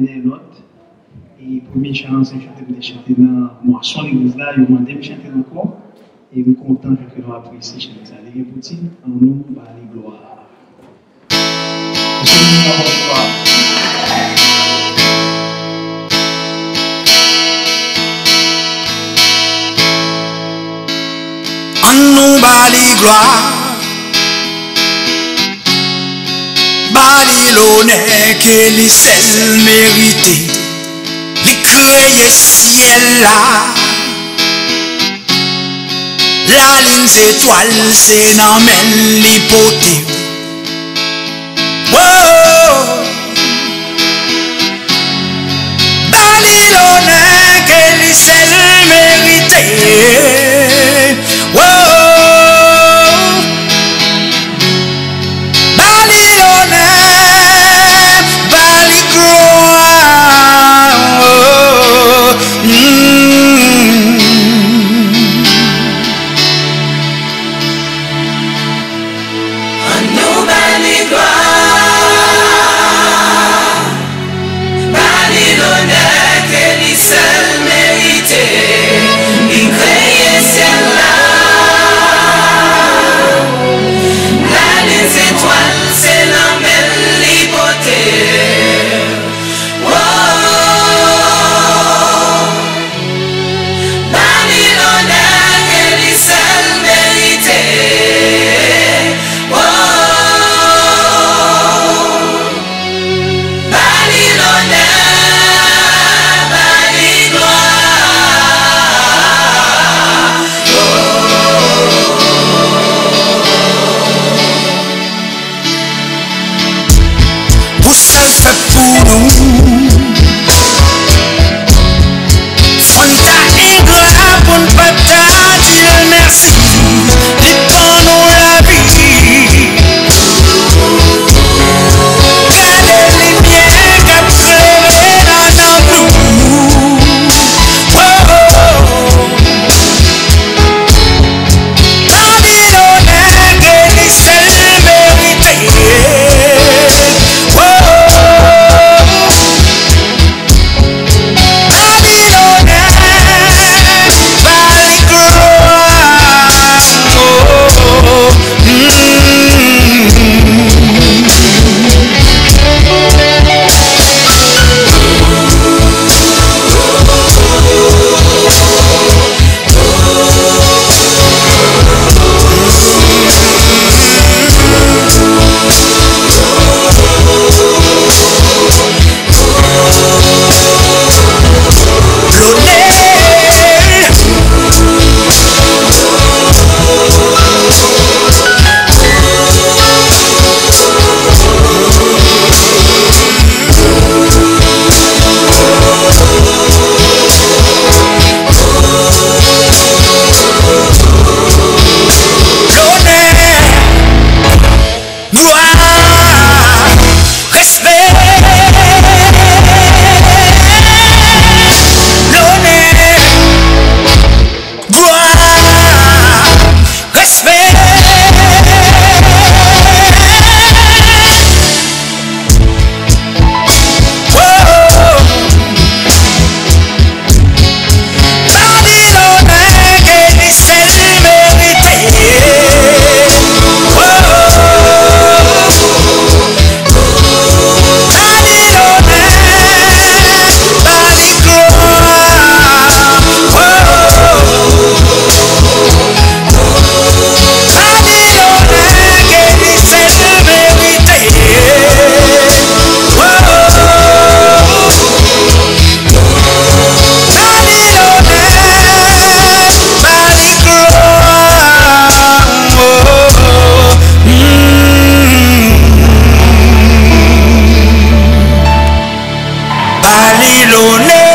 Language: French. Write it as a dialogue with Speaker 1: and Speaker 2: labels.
Speaker 1: et l'autre. Et premier chant, c'est chanter dans moisson l'église là, ils m'ont demandé de chanter encore. Et je suis content que nous apprécions chanter ça. Les petits, en nous, les gloires.
Speaker 2: En nous, les gloires. Babylone que les seuls mérités, les créés ciel là, la ligne étoile c'est dans l'hypothèse. Oh, Babylone que les seuls mérités. Oh, Babylone.